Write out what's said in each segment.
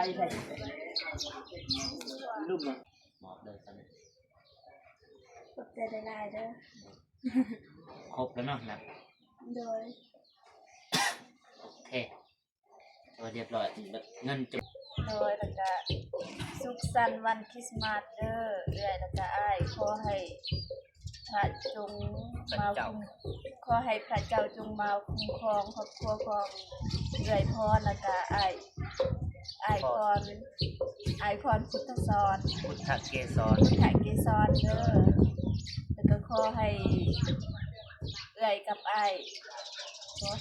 ใช่รูปมาหมอบเลยตอนนี้กดใจได้ลายเด้อครบแล้วเนาะนะโดยโอเคตัวเรียบร้อยเงินจุโดยแล้วก็สุขสันต์วันคริสต์มาสเด้อเอื้อยแล้วก็อ้ายขอให้พระจงมาขอให้พระเจ้าจงมาคุ้มครองครอบครัวของเอื้อยพรแล้วก็อ้ายพรพุทธสอนพุทธเกศรเด้อแล้วก็ขอให้เอื้อยกับอ้าย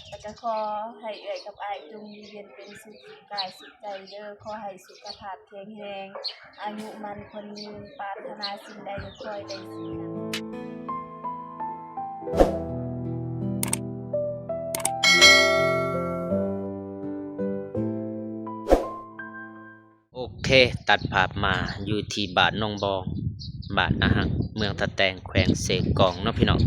แล้วก็ขอให้เอื้อยกับอ้ายจงมีเย็นเป็นสุขกายสุขใจเด้อขอให้สุขภาพแข็งแรงอายุมันคนยืนปรารถนาสิ่งใดก็ขอให้ได้สิ่งนั้นโอเคตัดภาพมาอยู่ที่บ้านนองบองบ้านอาหังเมืองตะแตงแขวงเสกองเนาะพี่น้อง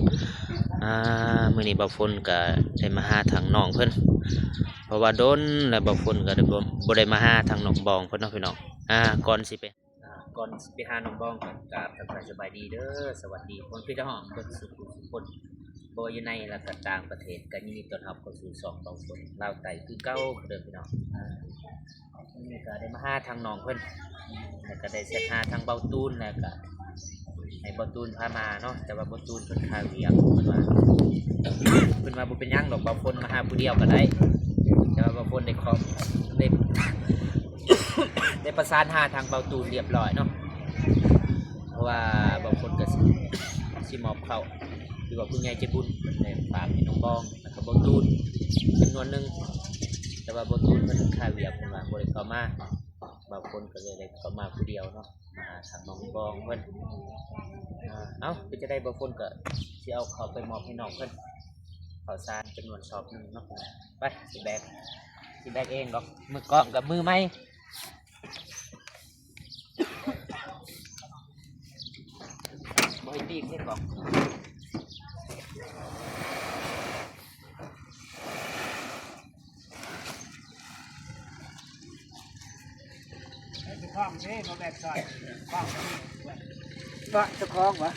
มื้อนี้บ่าวฝนก็ได้มาหาทางน้องเพิ่นเพราะว่าโดนแล้วบ่าวฝนก็ได้บ่ได้มาหาทางน้องบองเพิ่นเนาะพี่น้องก่อนสิไปหาน้องบองก็กราบทักทายสบายดีเด้อสวัสดีคนพี่น้องเพิ่นสุขทุกคนบ่อยู่ในและก็ต่างประเทศก็ยินดีต้อนรับเข้าสู่ช่องบ่าวฝนลาวใต้คือเก่าเด้อพี่น้องนี่ก็ได้มาหาทางน้องเพิ่นแล้วก็ได้เสร็จหาทางเบาตูนแล้วก็ให้เบาตูนพามาเนาะแต่ว่าเบาตูนเพิ่นคาเวียงเพิ่นว่าบ่เป็นหยังดอกเบาฝนมาหาผู้เดียวก็ได้แต่ว่าเบาฝนได้ได้ประสานหาทางเบาตูนเรียบร้อยเนาะเพราะว่าเบาฝนก็สิมอบเข้าหรือว่าผู้ใหญ่ใจบุญได้ฝากให้น้องบองแล้วก็เบาตูนจำนวนนึงแต่ว่าบนตูนมันคาเวียบเพิ่นว่าบ่ได้เข้ามาบางคนก็เลยได้เข้ามาผู้เดียวเนาะมาทางน้องบองเพิ่นเอ้าเพิ่นจะได้บางคนก็สิเอาเข้าไปมอบให้น้องเพิ่นข้าวสารจำนวนสอบนึงเนาะไปสิแบกเองดอกมือกล้องกับมือไม้บ่ให้ตีเฮ็ดบอกคล้องเด้มาแบบซอยคล้องก็จะคล้องวะ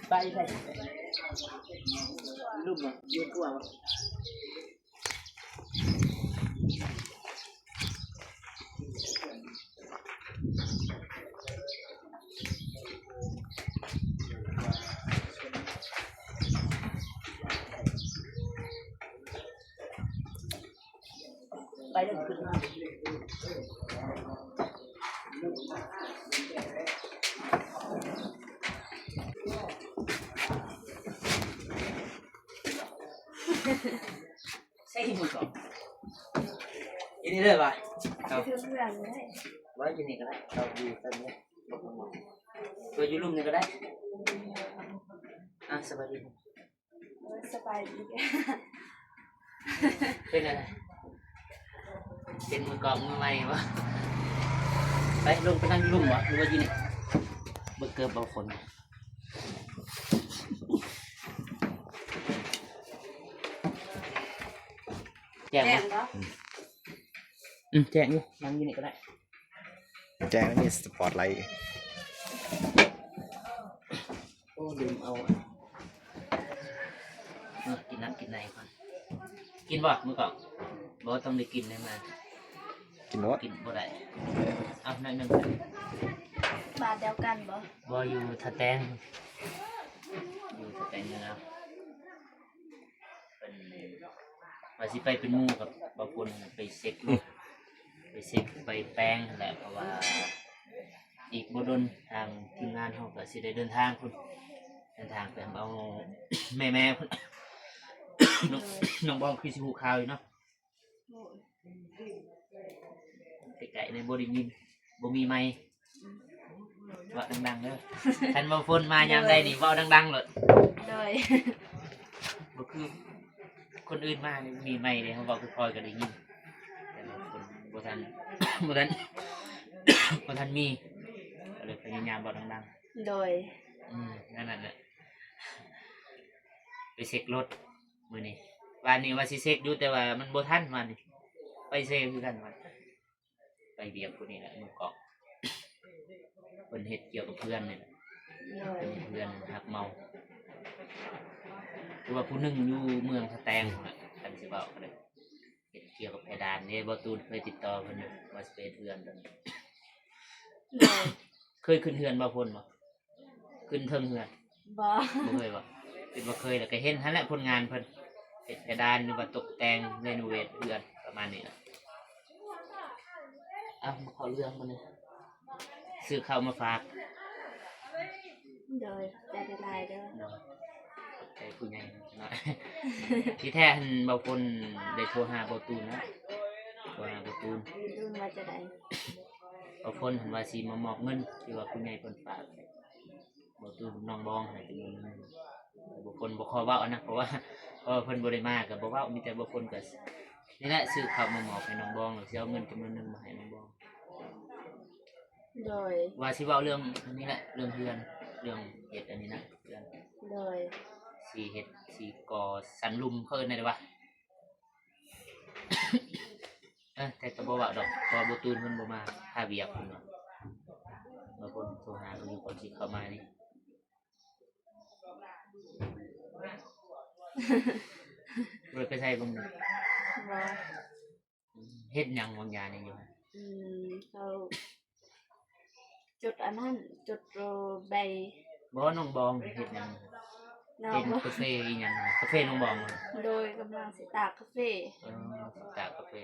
ไปใช่รูปมายืนตัวไปเรื่องขึ้นมาใช่หมดก่อนยินดีเลยป่ะเอาเพื่อนเลยไว้ยินดีก็ได้เราอยู่ตรงนี้ตัวอยู่รุ่มนี่ก็ได้สบายดีเป็นอะไรเป็นมือกองมือใหม่วะไปลงไปนั่งรุ่มวะหรือว่ายินดีเบิกเกิร์บเบาฝนแจ้งปะแจ้งอยู่นั่งยินดีก็ได้แจ้งนี่สปอตไลท์โอ้ดื่มเอากินน้ำกินไหนก่อนกินบ่มือก่อนบ่ต้องได้กินได้มากินหมดกินบ่ได้เอาหน่อยนึงบาทเดียวกันบ่อยู่ทะแตงนะเป็นว่าสิไปเป็นหมู่กับบางคนไปเซ็กไปแป้งแหละเพราะว่าอีกบ่ดนทางทีมงานเขาก็สิได้เดินทางไปเอาแม่พุ่นน้องบองคือสิหูข่าวอยู่เนาะไก่ในบ่ได้ยินบ่มีไมค์ เว้าดังๆเด้อคันบ่ฝนมายามใดนี่เว้าดังๆโลด โดย บ่คือคนอื่นมานี่มีไมค์เด้เขาเว้าค่อยๆก็ได้ยินแต่บางคนบ่ทัน บ่ทัน บ่ทันมีก็เลยพยายามเว้าดัง โดย นั่นน่ะไปเช็ครถมื้อนี้วันนี้ว่าสิเช็คอยู่แต่ว่ามันบ่ทันวันนี้ไปเช็คคือกันวันไปเบียกผู้นี้แหละมือกอกเพิ่นเฮ็ดเกี่ยวกับเพื่อนนี่แหละ โดย เป็นเพื่อนหักเมาคือว่าผู้หนึงอยู่เมืองสะแตงพุ่นน่ะคันสิเว้าก็ได้เฮ็ดเกี่ยวกับเพดานนี่บ่ตูนเคยติดต่อเพิ่นอยู่ว่าสิเป็นเพื่อนกัน โดย เคยขึ้นเฮือนบ่พุ่นบ่ขึ้นเทิงเฮือน บ่ บ่เคยบ่เป็นบ่เคยแล้วก็เห็นหั่นแหละผลงานเพิ่นเฮ็ดเพดานหรือว่าตกแต่งเรโนเวทเรือนประมาณนี้ล่ะมาเข้าเรื่องมาเลยซื้อข้าวมาฝาก โดยแต่ได้หลายเด้อ เนาะใจผู้ใหญ่หน่อย ที่แท้หั่นบ่คนได้โทรหาบ่ตูนนะโทรหาบ่ตูน รุ่นว่าจะได้ บ่คนหั่นว่าสิมามอบเงินที่ว่าผู้ใหญ่เพิ่นฝากบ่ตูนน้องบองให้เป็นเงินบ่คนบ่ขอเว้านะเพราะว่าเพิ่นบ่ได้มาก็บ่เว้ามีแต่บ่คนก็นี่แหละซื้อข้าวมามอบให้น้องบองแล้วสิเอาเงินจำนวนหนึงมาให้น้องบอง โดย ว่าสิเว้าเรื่องอันนี้แหละเรื่องเฮือนเรื่องเฮ็ดอันนี้นะเรื่อง โดย สีเฮ็ดสีก่อสันลุมเขาเอิ้นได้วะ แต่ก็บ่เว้าดอกเพราะบ่ตูนเพิ่นบ่มาหาเวียกเพิ่นว่าบ่คนโทรหาเพิ่นอยู่ก่อนสิเข้ามานี่ บ่ได้ไปใช้บ่มื้อ บ่ เฮ็ดหยังบางอย่างนี่อยู่ เขาจุดอันนั้นจุดใบ บ่น้องบองเฮ็ดหยัง น้อ เป็ ง นกาแฟอีหยังกาแฟน้องบองบ่ โดยกำลังสิตากกาแฟ ตากกาแฟ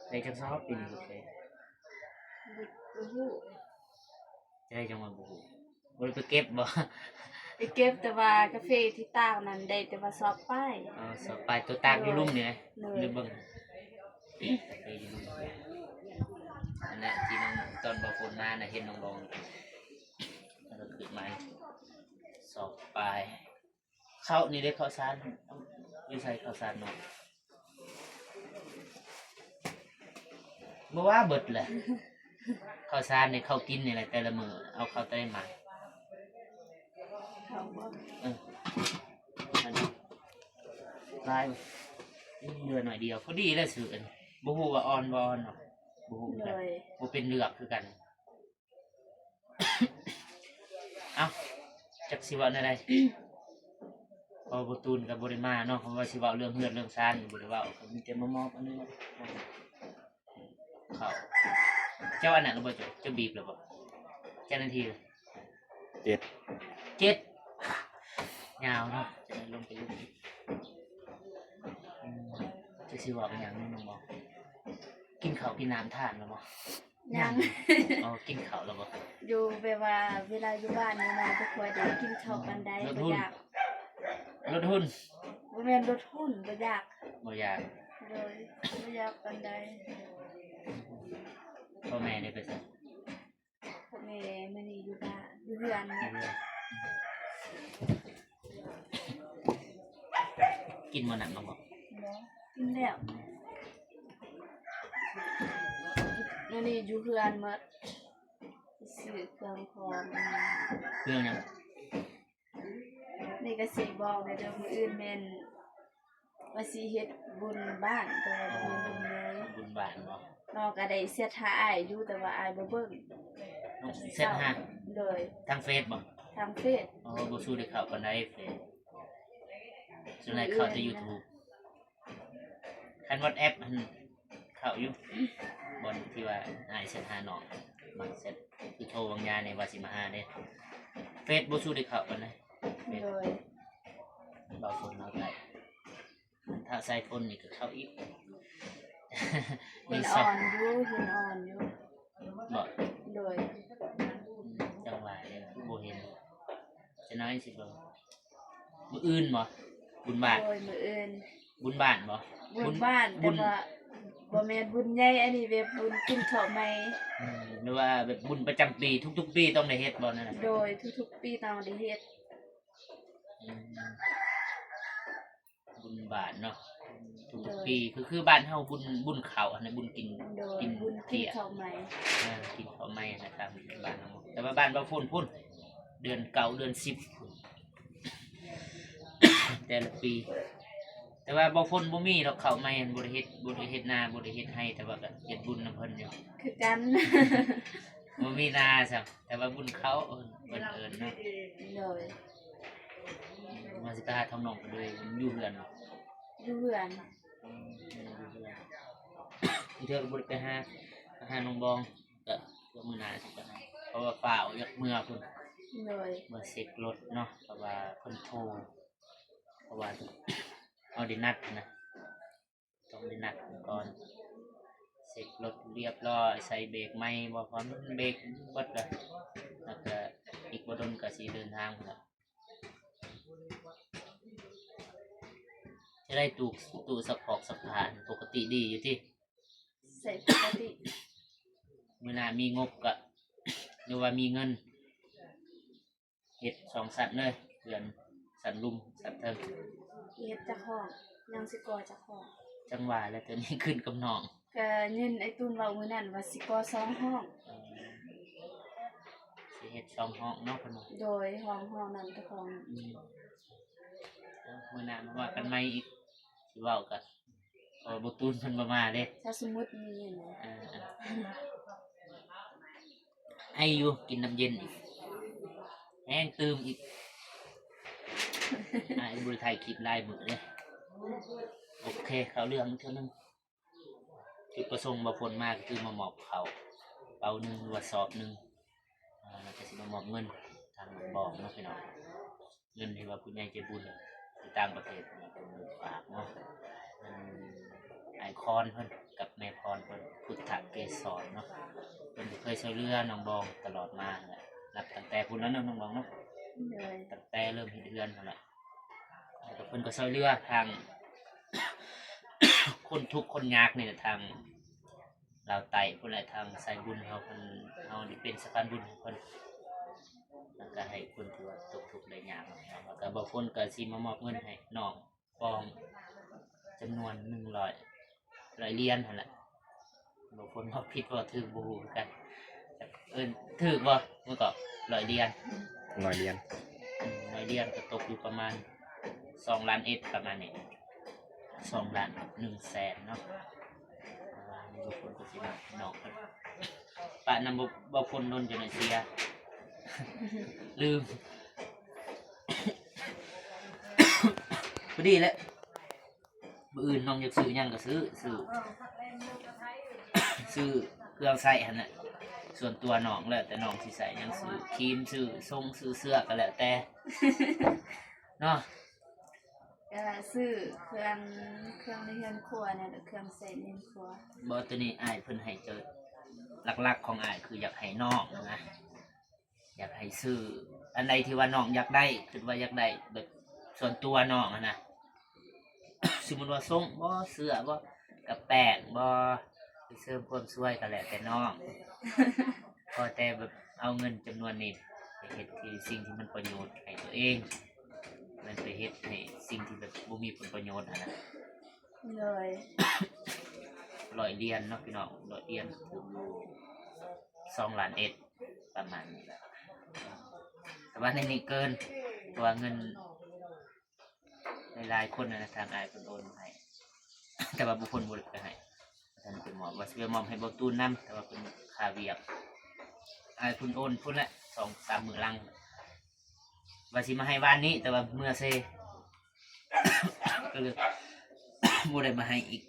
ได้จักซอบเป็นกาแฟ บ่ฮู้ ได้จังว่าบ่ฮู้บ่ได้ไปเก็บบ่ ไปเก็บแต่ว่ากาแฟที่ตากนั้นได้แต่ว่าสอบป้าย สอบไปตัวตากอยู่ลุ่มนี่ไง เลย หรือเบิ่งอันนั้นที่น้องตอนบ่ฝนมาน่ะเห็นน้องบองแล้วก็ขึ้นมาสอบไปเข้านี่ได้ข้าวสารอยู่ใส่ข้าวสารเนาะบ่ว่าเบิดแหละข้าวสารนี่เขากินนี่แหละแต่ละมื้อเอาเข้าแต่มา เขาบ่ อันนี้ลายเรือหน่อยเดียวพอดีแล้วสื่อกันบ่ฮู้ว่าอ่อนบ่อ่อนเนาะบ่ฮู้คือ โด กัน ย บ่เป็นเลือกคือกัน เอ้าจักสิเว้าแนวใด พอบ่ตูนก็บ่ได้มาเนาะเพราะว่าสิเว้าเรื่องเฮือนเรื่องซ่านนี่บ่ได้เว้าก็มีแต่มามอบอันนี้เนาะเข้าเจ้าอันนั้นหรือบ่เจ้าบีบแล้วบ่เจ้าหน้าที่ 7 7ยาวเนาะจะได้ลงไปลึกอีกจะสิเว้าเป็นหยังนี่น้องบ่กินข้าวกินน้ำทานแล้วบ่ ยัง กินข้าวแล้วบ่ อยู่แบบว่าเวลาอยู่บ้านนี่น้องบ่ค่อยได้กินข้าวปานใดบ่อยาก รถหุ้น บ่แม่นลดหุ้นบ่อยาก บ่อยาก โดยบ่อยากปานใด พ่อแม่ได้ไปซะ พ่อแม่มื้อนี้อยู่บ้านอยู่เรือนนี่ กินมื้อนั้นบ่บ่ เนาะกินแล้วมื้อนี้อยู่เรือนหมดซื้อเครื่องของ เครื่องหยัง นี่ก็สิบอกในเรื่องมื้ออื่นแม่นว่าสิเฮ็ดบุญบ้านแต่ว่าบ่มีบุญเลย บุญบ้านบ่ น้องก็ได้เสียท่าอ้ายอยู่แต่ว่าอ้ายบ่เบิ่ง เซ็ตหา โดย ทางเฟซบ่ ทางเฟซ บ่สู้ได้เข้าปานใดเฟซส่วนใหญ่เข้าแต่ YouTube คัน WhatsApp อันเข้าอยู่บ่ที่ว่าอ้ายเซ็ตหาน้องมันเซ็ตคือโทรบางยามนี่ว่าสิมาหาเด้เฟซบ่สู้ได้เข้าปานใดเฟซ โดย เราฝนเราได้ถ้าใส่ฝนนี่ก็เข้าอีก เห็น ส อ่ อ อง นอยู่เห็นอ่อนอยู่ บ่ โดย จังหวะเนี่ยคือบ่เห็นจะน้อยสิบ่มื้ออื่นบ่บุญบาท โดยมื้ออื่น บุญบ้านบ่ บุญบ้าน บุ แต่ ญ ว่า บ่แม่นบุญใหญ่อันนี้แบบบุญกินข้าวใหม่ หรือว่าแบบบุญประจำปีทุกๆปีต้องได้เฮ็ดบ่นั่นน่ะ โดยทุกๆปีต้องได้เฮ็ด อืมบุญบาทเนาะทุกๆปีคือบ้านเฮาบุญข้าวอันนั้นบุญกิน โดย กิน บุญกิ เที่ น ย ข้าวใหม่ กินข้าวไหม้นะครับบ้านเฮาแต่ว่าบ้านบ่พุ่นเดือนเก่าเดือน10พุ่น แต่ละปี แต่ว่าบ่พุ่นบ่มีดอกข้าวไหม้อันบ่ได้เฮ็ดนาบ่ได้เฮ็ดให้แต่ว่าก็เฮ็ดบุญนำเพิ่นอยู่ คือกัน บ่มีนาซ้ํแต่ว่าบุญเขาเอิ้นเนาะ โดย มาสิไปหาทำนองกันเลยอยู่เฮือนเนาะ อยู่เฮือน ที่เธอก็บ่ได้ไปหาน้องบองก็มื้อหน้าสิไปหาเพราะว่าฝ่าวอยากเมื่อพุ่น โดย มาเช็ครถเนาะเพราะว่าเพิ่นโทรเพราะว่าเอาได้นัดนะต้องได้นัดก่อนเช็ครถเรียบร้อยใส่เบรกใหม่บ่พร้อมเบรกเบิดแล้วแล้วก็อีกบ่ดนก็สิเดินทางพุ่นล่ะจะได้ตู้สักออกสักผ่านปกติดีอยู่ที่ ใส่ปกติ มื้อหน้ามีงบก็ หรือว่ามีเงินเฮ็ด2สัตว์เลยเพื่อนสัตว์ลุมสัตว์เทิง เฮ็ดเจ้าของยังสิก่อเจ้าของ จังหวะแล้วตัวนี้ขึ้นกับน้อง ก็ยินไอ้ตุนเว้ามื้อนั้นว่าสิก่อ2ห้อง สิเฮ็ด2ห้องเนาะเพิ่นว่า โดยห้องนั้นเจ้าของ มื้อหน้ามาว่ากันใหม่อีกสิเว้ากันเพราะว่าบ่ตูนเพิ่นบ่มาเด้ ถ้าสมมุติมีเงินนะ ไออยู่กินน้ำเย็นอีกแห้งตื่มอีกไอ้บุรีไทยคลิปลายมือเลยโอเคเขาเรื่องเท่านึงจุดประสงค์บางคนมากคือมาหมอบเขาเปาหนึ่งหรือว่าสอบหนึ่งแล้วก็สิมาหมอบเงินทางบอกเนาะพี่น้องเงินที่ว่าผู้ใหญ่ใจบุญที่ต่างประเทศนี่เป็นฝากเนาะไอคอนเพิ่นกับแม่พรเพิ่นพุทธเกศรเนาะเพิ่นเคยช่วยเหลือน้องบองตลอดมาแหละนับตั้งแต่พุ่นนั้นเนาะน้องบองเนาะ โดย ตั้งแต่เริ่มเฮ็ดเรือนนั่นแหละแล้วก็เพิ่นก็ช่วยเหลือทาง คนทุกข์คนยากนี่แหละทางลาวไต้พุ่นแหละทางสายบุญเฮาเพิ่นเฮานี่เป็นสะพานบุญให้เพิ่นแล้วก็ให้คนที่ว่าตกทุกข์ได้ยากนะครับแล้วก็บางคนก็สิมามอบเงินให้น้องปองจำนวน100เหรียญนั่นแหละบางคนบ่ผิดบ่ถูกบ่ฮู้คือกันถูกบ่เมื่อก่อน100เหรียญ หน่อยเรียน รายเดือนก็ตกอยู่ประมาณ2 ล้านเอ็ดประมาณนี้2 ล้าน1 แสนเนาะนี่บุคคลก็สิมาน้องกันปะนำบุคคลนนจนเสีย ลืม พอดีแล้วมื้ออื่นน้องอยากซื้อหยังก็ซื้อเครื่องใช้หั่นน่ะส่วนตัวน้องแล้วแต่น้องสิใส่หยังซื้อครีมซื้อทรงซื้อเสื้อก็แล้วแต่ เนาะ ก็ซื้อเครื่องในเรือนครัวเนี่ยหรือเครื่องใส่ในครัว บ่ตัวนี้อ้ายเพิ่นให้เจอหลักๆของอ้ายคืออยากให้น้องนะอยากให้ซื้ออันใดที่ว่าน้องอยากได้คิดว่าอยากได้แบบส่วนตัวน้องอะนะ สมมุติว่าทรงบ่เสื้อบ่กับแป้งบ่ไปเสริมความสวยก็แล้วแต่น้อง พอแต่แบบเอาเงินจำนวนนี้ไปเฮ็ดที่สิ่งที่มันประโยชน์ให้ตัวเองมันไปเฮ็ดให้สิ่งที่แบบบ่มีผลประโยชน์อะนะ เลย 100เหรียญเนาะพี่น้อง100เหรียญถูกอยู่2 ล้านเอ็ดประมาณนี้แหละแต่ว่าในนี้เกินเพราะว่าเงินหลายๆคนนะทางอ้ายเพิ่นโอนมาให้ แต่ว่าบุคคลบ่ได้ไปให้ท่านเป็นหมอว่าสิไปมอบให้บ่ตูนนํแต่ว่าเป็นค่าเวียกอ้ายเพิ่นโอนพุ่นละ 2-3 มื้อหลังว่าสิมาให้วานนี้แต่ว่าเมื่อเซ ก็เลย บ่ได้มาให้อีก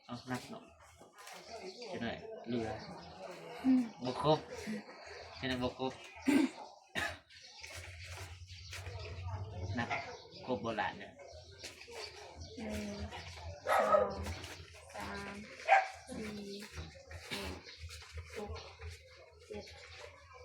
เอานักเนาะจะหน่อยเรือบ่ครบจะหน่อยบ่ครบ นักครบโบราณเนี่ย 1 2 3 4 5 6 7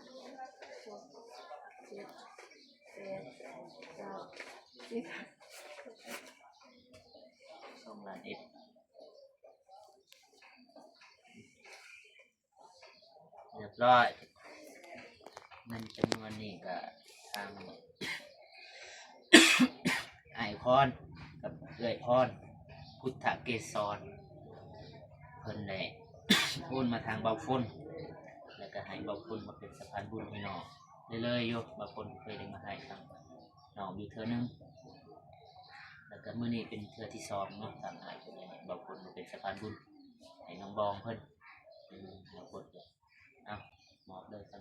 2 ล้านเอ็ดเรียบร้อยเงินจำนวนนี้ก็ทาง ไอพรกับเอื้อยพรพุทธเกศรเพิ่นได้ โอนมาทางเบาฝนแล้วก็ให้เบาฝนมาเป็นสะพานบุญให้น้องเลยๆอยู่เบาฝนเคยได้มาให้ทางน้องมีเทื่อนึงแล้วก็มื้อนี้เป็นเทื่อที่2เนาะทางอ้ายเพิ่นได้ให้เบาฝนมาเป็นสะพานบุญให้น้องบองเพิ่นเบาฝนก็เอามอบเลยครับ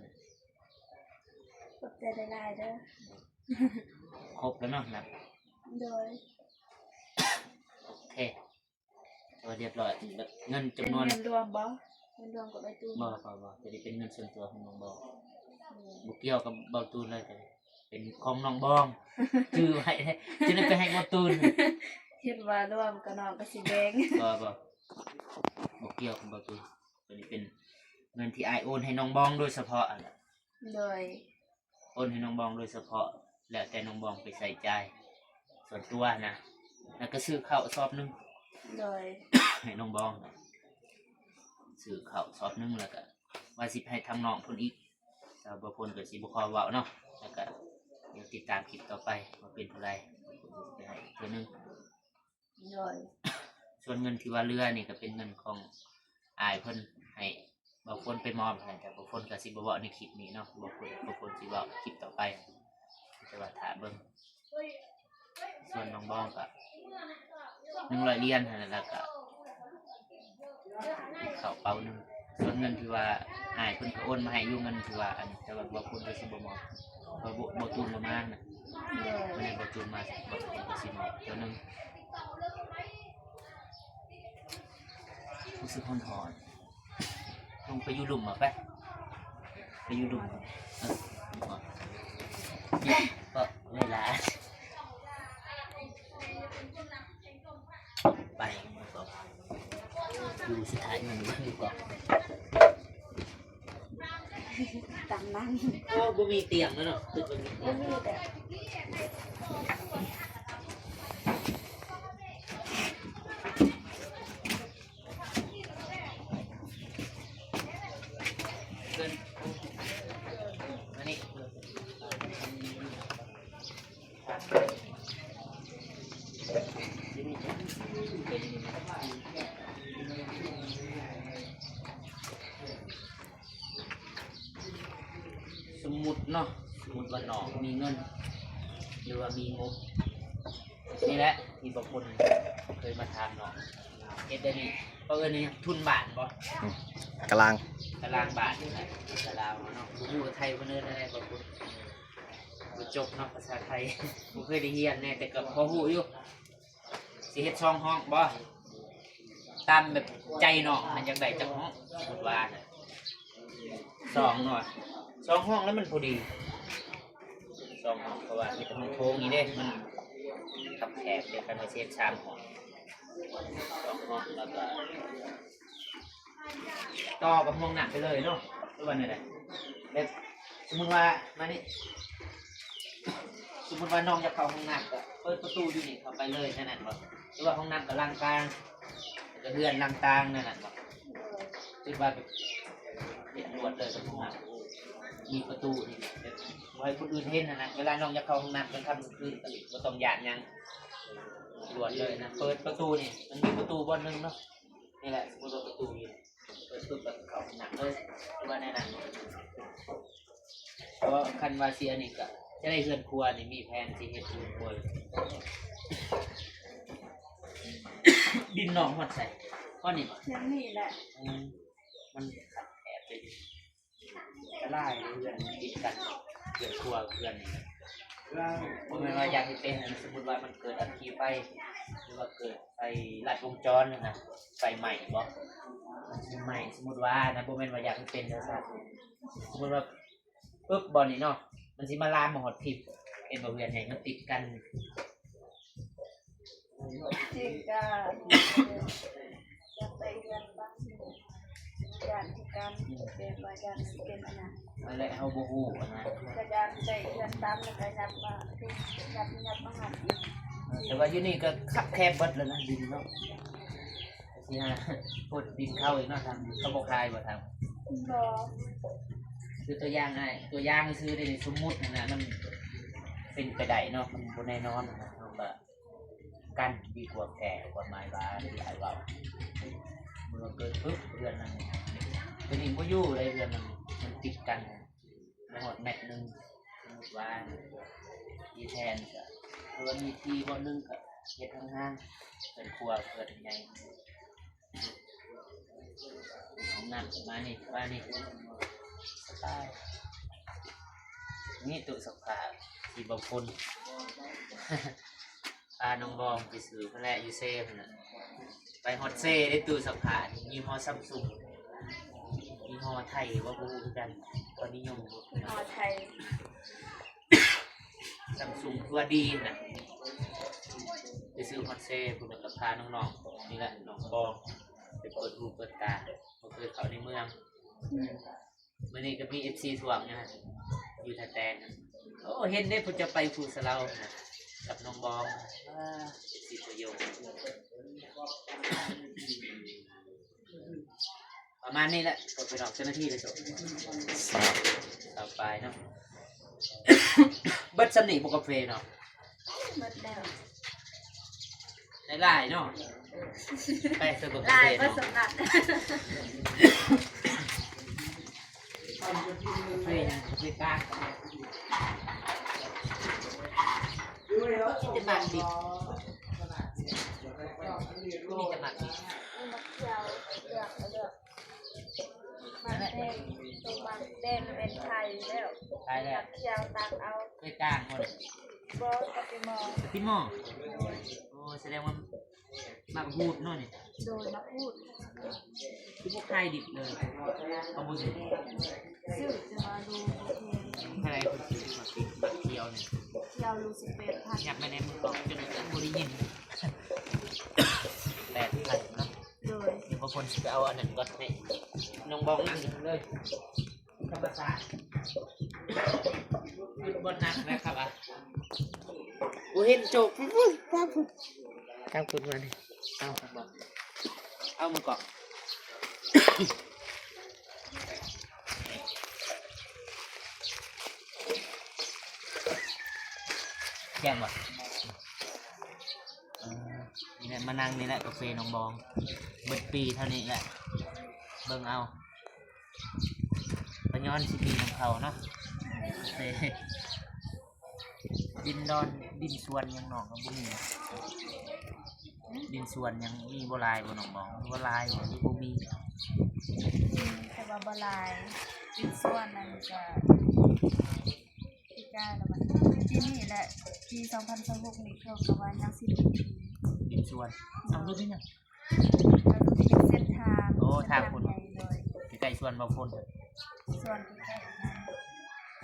ขอบใจหลายๆเด้อ ครบแล้วเนาะนะ โดย โอเคตัวเรียบร้อยเงิน เป็น จำนวน เงินรวมบ่เงินรวมกับใบตูน บ่จะได้เป็นเงินส่วนตัวของน้องบองบ่เกี่ยวกับเบาตูนเลยแต่เป็นของน้องบองชื่อไว้จะได้ไปให้เบาตูน คิดว่ารวมกับน้องก็สิแบ่ง บ่เกี่ยวกับเบาตูนตัวนี้เป็นเงินที่อ้ายโอนให้น้องบองโดยเฉพาะอะ โดย โอนให้น้องบองโดยเฉพาะแล้วแต่น้องบองไปใส่ใจส่วนตัวนะแล้วก็ซื้อข้าวซอบนึง โดย ให้น้องบองนะซื้อข้าวซอบนึงแล้วก็ว่าสิให้ทางน้องเพิ่นอีกสาวบ่เพิ่นก็สิบ่ขอเว้าเนาะแล้วก็เดี๋ยวติดตามคลิปต่อไปว่าเป็นเท่าไหร่เพิ่นสิไปให้อีกเทื่อนึง โดย ส่วนเงินที่ว่าเรือนี่ก็เป็นเงินของอ้ายเพิ่นให้บ่เพิ่นไปมอบให้แต่บ่เพิ่นก็สิบ่เว้าในคลิปนี้เนาะบ่เพิ่นสิเว้าคลิปต่อไปแต่ว่าถ้าเบิ่งส่วนน้องบองก็100เหรียญนั่นแหละแล้วก็เข้าเป๋าหนึงส่วนเงินที่ว่าอ้ายเพิ่นก็โอนมาให้อยู่เงินที่ว่าอันแต่ว่าบ่เพิ่นก็สิบ่มอบเพราะบ่ตูนบ่มาน่ะ โดย วันนี้บ่ตูนมาบ่ตูนก็สิมอบเดี๋ยวนึงรู้สึกหอนๆลงไปอยู่หลุมมาไปอยู่หลุมนี่ก็เวลาไปก็ดูสถานีบ้างก่อน ตามนั้น โอ้บ่มีเตียงแล้วเนาะตึกบ่มีเตี บ่ ยง มีแต่ เกินอันนี้สมมุติเนาะสมมุติว่าน้องมีเงินหรือว่ามีงบนี่แหละที่บางคนเคยมาถามน้องเฮ็ดได้นี่เอิ้นนี่ทุนบาทบ่ กำลัง ตารางบาทนี่แหละตารางเนาะผู้ไทยเพิ่นเอิ้นอะไรบางคนบ่จบเนาะภาษาไทย บ่เคยได้เรียนแน่แต่ก็พอฮู้อยู่สิเฮ็ดช่องห้องบ่ตามแบบใจน้องมันจังได๋จักห้องสมมุติว่าน่ะ2เนาะ2ห้องแล้วมันพอดี2ห้องเพราะว่ามีแต่ห้องโถงนี่เด้มันทับแคบเดี๋ยวกันไปเฮ็ด3ห้อง2ห้องแล้วก็ต่อกับห้องน้ำไปเลยเนาะทุกวันนี้แหละแบบสมมติว่ามานี่สมมติว่าน้องจะเข้าห้องน้ำก็เปิดประตูอยู่นี่เข้าไปเลยนั่นน่ะบ่หรือว่าห้องน้ำกับล่างกลางแล้วก็เรือนล่างกลางนั่นน่ะบ่คิดว่าแบบเห็นรวดเลยกับห้องน้ำมีประตูนี่แบบบ่ให้คนอื่นเห็นนั่นน่ะเวลาน้องจะเข้าห้องน้ำกลางค่ำกลางคืนก็บ่ต้องย้านหยังรวดเลยนะเปิดประตูนี่มันมีประตูบานหนึงเนาะนี่แหละสมมุติว่าประตูนี่เปิดปุ๊บแบบเข้าห้องน้ำเลยหรือว่าในนั้นเพราะว่าคันว่าเสียนี่ก็จะได้เฮือนครัวนี่มีแผนสิเฮ็ดเฮือนครัวเลย ดินหนองหอดใส่ข้อนี่บ่ ยังนี่แหละ มันขัดแอบไปดิกระไล่เพื่อนติดกันเพื่อนครัวเพื่อนนี่นะ บ่แม่นว่าอยากให้เป็นสมมุติว่ามันเกิดอัคคีไฟหรือว่าเกิดไฟลัดวงจรนั่นน่ะไฟไหม้บ่มันสิไหม้สมมุติว่านะบ่แม่นว่าอยากให้เป็นเด้อซะสมมุติว่าปึ๊บบ่นี่เนาะมันสิมาลามมาฮอดทิพย์เห็นบ่เวียนให้มันติดกัน ที่ก็จะไปเรียนบ้างอย่างที่การเป็นว่าอย่างสิเป็นอันนั้น นั่นแหละเฮาบ่ฮู้นะ ก็อยากไปเรียนตามแล้วก็ยับมาคือยับมาหัดอีก แต่ว่าอยู่นี่ก็คับแคบเบิดแล้วนะดินเนาะสิฮะพูดดินเข้าอีกเนาะทางเขาบ่คายบ่ทาง บ่ คือตัวอย่างง่ายตัวอย่างซื้อได้สมมุตินะมันเป็นไปได้เนาะมันบ่แน่นอนนะเฮาก็กันดีกว่าแก่กฎหมายว่าหลายว่าเมื่อเกิดปึ๊บเรือนนั้นตัวนี้บ่อยู่เลยเรือนนั้นมันติดกันในหอดแมตช์นึงสมมุติว่าที่แทนก็คือว่ามีที่บ่นึงก็เฮ็ดทางห้างเป็นครัวเกิดใหญ่ของน้ำมานี่ว่านี่สไตล์นี่ตู้สักผ้าที่บางคน พาน้องบองไปซื้อเพื่อนแหละยูเซ่พุ่นน่ะไปฮอตเซ่ได้ตู้สักผ้ายี่ห้อซัมซุงยี่ห้อไทยว่าบูคือกันตอนนิยม หอไทย ซัมซุงตัวดีน่ะไปซื้อฮอตเซ่พุ่นน่ะกับพาน้องๆนี่แหละน้องบองไปเปิดหูเปิดตาบ่เคยเข้าในเมืองมื้อนี้ก็มี FC ท่วมนะฮะอยู่ท่าแตงโอ้เห็นได้พุ่นจะไปภูสะเลานะกับน้องบองFC ตัวยงประมาณนี้แหละก็ไปดอกเจ้าหน้าที่เลยจบ ทราบ ต่อไปเนาะ เบิดสำนีบกาแฟเนาะ หมดแล้ว ได้หลายเนาะไปเสิร์ฟกา ลา แฟ ยบ่ เนาะ สำนัก กาแฟนะกาแฟกลางกินแต่หมากดิบมีแต่หมากดิบ มักยาวเลือกมันแดงตรงมันแดงเป็นไทยแล้ว ตายแล้ว มักยาวตักเอา กาแฟกลางคน บ่กับไปมอง พี่หม้อโอ้แสดงว่าหมากหูดเนาะนี่ โดยมาพูด คือพวกไทยดิบเลยเอาบุญ ซึ่งจะมาดู อะไรคนซื้อหมากดิบหมากเคียวเนี่ย เที่ยวรู้สึกเป็นพัน อยากไปในมือบอกจนถึงบริยินแปดพันเนาะ โดย เดี๋ยวบางคนจะเอาอันนั้นก่อนนี่น้องบอกนี่เลยธรรมศาสตร์หยุดบนนักนะครับอ่ะกูเห็นโจกปุ๊บตามคุณมาดิเอาบอกเอามือก่อนแย่งวะนี่แหละมานั่งนี่แหละกาแฟน้องบองเบิดปีเท่านี้แหละเบิ่งเอาปะย้อนสิปีของเขาเนาะกาแฟดินดอนดินสวนยังหนองกับบุ้งดินสวนยังมีโบราณบ่น้องบองโบราณบ่หรือบ่มี แต่ว่าบ่ลายอีกส่วนนั้นจะที่กาแล้วมันปีนี้แหละปี2026นี่เขาก็ว่ายังสิ ดินสวนเอาดูดิเนี่ย แล้วก็เป็นเส้นทาง โอ้ทางคุณ ใหญ่เลย ใกล้ๆสวนบางคน ส่วนที่ใกล้นั้น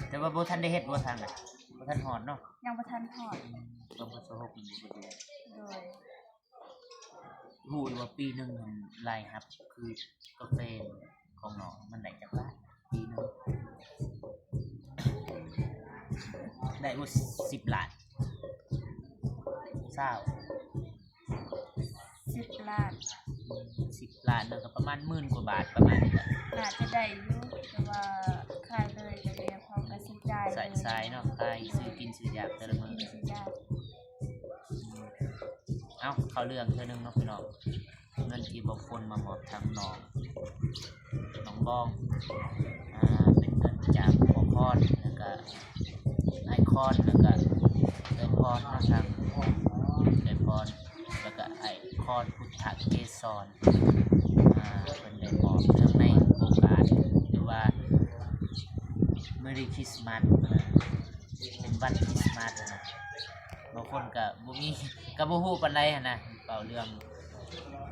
แต่ว่าบ่ทันได้เฮ็ดบ่ทันน่ะบ่ทันหอดเนาะ ยังบ่ทันทอด ต้องประสบมันบ่ดู โดย รู้อยู่ว่าปีหนึงมันรายรับคือกาแฟของน้องมันได้จากบ้านปีหนึงได้ว่า10 ล้านเศร้า 10 ล้าน 10 ล้านแล้วก็ประมาณ10,000 กว่าบาทประมาณนี้แหละ น่าจะได้อยู่แต่ว่าขายเลยก็เรียกเขาก็สิจ่ายเล ใส่ ย สายเนาะใครซื้อกินซื้อยากแต่ละมื้อ สิจ่าย เอ้าเข้าเรื่องเทื่อนึงเนาะพี่น้องเงินที่บอกคนมามอบทางน้องบ้องเป็นเงินจากพ่อคอนแล้วก็ไอคอนแล้วก็เดอพรเนาะทางเดอพรแล้วก็ไอคอนพุทธเกศรเป็นได้มอบทั้งในโอกาสหรือว่าเมรีคริสต์มาสเป็นวันคริสต์ มาสนะบางคนก็บ่มีก็บ่ฮู้ปานใดหันนะเป่าเรื่อง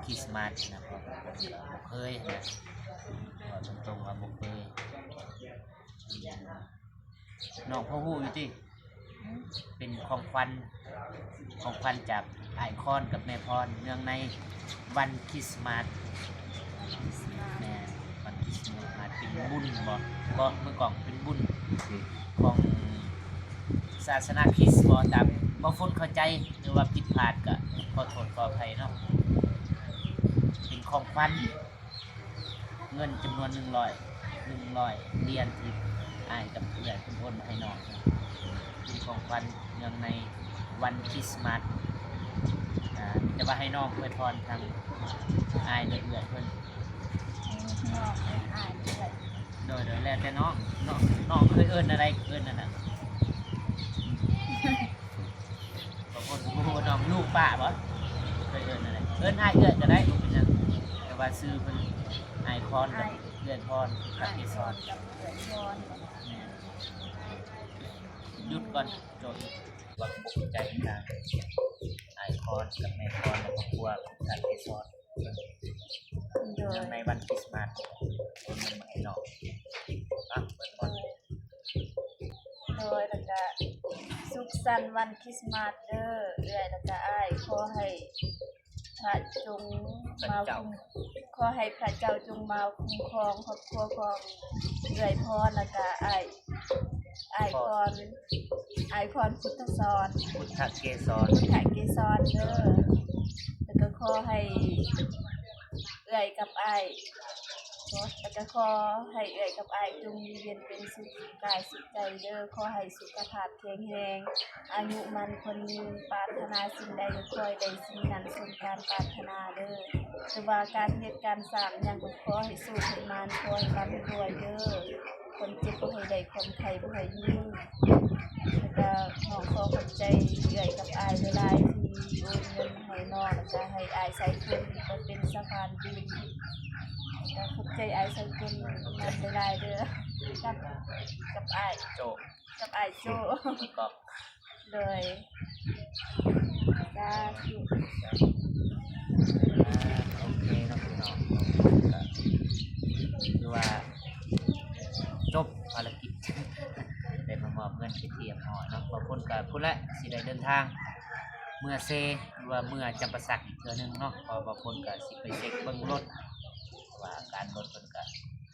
คริสต์มาสนะเพราะบางคนก็บ่เคยนะบอกตรงๆว่าบ่เคยน้องพ่อฮู้อยู่ติเป็นของขวัญจากไอคอนกับแม่พรเนื่องในวันคริสต์มาสแม่วันคริสต์มาสเป็นบุญบ่เมื่อก่อนเป็นบุญของศาสนาคริสต์บ่ตามบางคนเข้าใจหรือว่าผิดพลาดก็ขอโทษขออภัยเนาะเป็นของขวัญเงินจำนวน100เหรียญที่อ้ายกับเพื่อนเพิ่นโอนมาให้น้องเป็นของขวัญเนื่องในวันคริสต์มาสจะว่าให้น้องอวยพรทางอ้ายเรื่อยๆเพิ่น นอกเป็นอายด้วย โดยแล้วแต่น้องเคยเอิ้นอะไรเอิ้นนั่นน่ะบางคนบ่ฮู้ว่าน้องลูกป้าบ่เคยเอิ้นอะไรเอิ้นอ้ายเอื้อนก็ได้บ่เป็นหยังแต่ว่าชื่อเพิ่นอ้ายคอนกับเอื้อนพรกับ อาย เก พ ส ร ร กับเอื้อยพร หยุดก่อนโจทย์ว่าปกใจทางไอคอนกับแม่คอนและครอบครัวกับเกสร โดย ในวันคริสต์มาสคนมันมาให้น้องเปิดก่อน โดยแล้วก็สุขสันต์วันคริสต์มาสเด้อเอื้อยแล้วก็อ้ายขอให้พระจงมาขอให้พระเจ้าจงมาคุ้มครองครอบครัวของเอื้อยพรแล้วก็อ้ายพรพุทธสอน พุทธเกสร พุทธเกสรเด้อแล้วก็ขอให้เอื้อยกับอ้ายแล้วก็ขอให้เอื้อยกับอ้ายจงมีเย็นเป็นสุขกายสุขใจเด้อขอให้สุขภาพแข็งแรงอายุมันคนยืนปรารถนาสิ่งใดก็ขอให้ได้สิ่งนั้นสมการปรารถนาเด้อหรือว่าการเฮ็ดการสร้างหยังก็ขอให้สู้ให้มันขอให้ร่ำรวยเด้อคนเจ็บบ่ให้ได้คนไข้บ่ให้ยืนแล้วก็น้องขอขอบใจเอื้อยกับอ้ายหลายๆที่โอนเงินให้น้องแล้วก็ให้อ้ายใช้ทุนไปเป็นสะพานบุญก็ขอบใจอ้ายใช้ทุนนั้นหลายๆเด้อกับอ้าย โจ กับอ้ายโจ้ ก็ เลยสาธุ โอเคเนาะพี่น้องก็คือว่าจบภารกิจ ได้มามอบเงินไปเทียมหอเนาะบางคนก็พูดแล้วสิได้เดินทางเมื่อเซหรือว่าเมื่อจำปาสักอีกเทื่อนึงเนาะเพอบางคนก็สิไปเช็คเบิ่งรถว่าการรถเพิ่นก็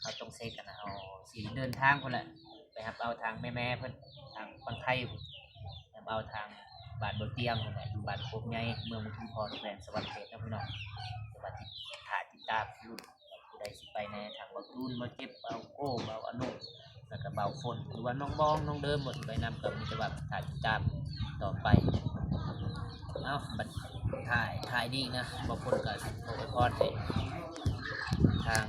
เขาต้องเช็คกันนะเอาสิเดินทางพุ่นแหละไปรับเอาทางแม่ๆเพิ่นทางฝั่งไทยรับเอาทางบ้านบ่เตียงพุ่นแหละอยู่บ้านโคกใหญ่เมืองอุทุมพรแขวงสวรรณเขตเนาะพี่น้องแต่ว่าที่ถ่ายติดตามรุ่นผู้ใดสิไปในทางบักตูนบ่เก็บเอาโก้เอาอนุแล้วก็เบาฝนหรือว่าน้องบองน้องเดิมหมดไปนำกับมีแต่ว่าถ่ายติดตามต่อไปเอาบัดถ่ายดีนะบางคนก็โอ้ยพรให้ทาง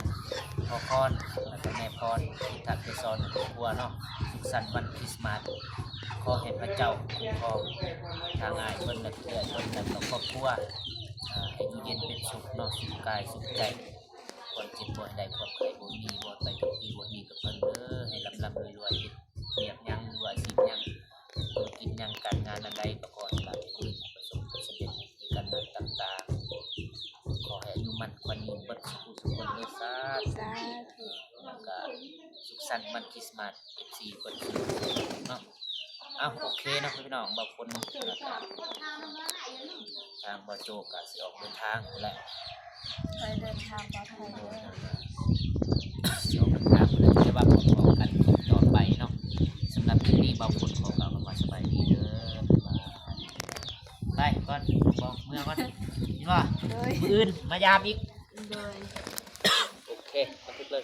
พ่อพรแล้วก็แม่พรทางเกสรครอบครัวเนาะสุขสันต์วันคริสต์มาสขอให้พระเจ้าคุ้มครองทางอ้ายเพิ่นและเพื่อนเพิ่นและครอบครัวให้อยู่เย็นเป็นสุขเนาะสุขกายสุขใจความเจ็บปวดใดความไข้บ่มีบ่ไปกับที่บ่มีกับเพิ่นเด้อให้ร่ำรวยๆเรียบหยังว่าสิหยังกินหยังการงานอันใดก็ขอให้ราบรื่นประสบผลสำเร็จในการงานต่างๆขอให้อายุมั่นขวัญยืนเบิดสุขสุขคนเด้อสาธุ สาธุ แล้วก็สุขสันต์วันคริสต์มาส FC เพิ่นเนาะโอเคเนาะพี่น้องบางคนทางบ่โจก็สิออกเดินทางพู้นแหละ ไปเดินทางปลอดภัยเด้อ สิออกเดินทางแล้วจะว่าพบกันต่อไปเนาะสำหรับคลิปนี้บางคนของเราก็มาสบายดีเด้อไปก่อนบอกเมื่อก่อนนี่ว่า โดย มื้ออื่นมายามอีก โดย โอเคบันทึกเลย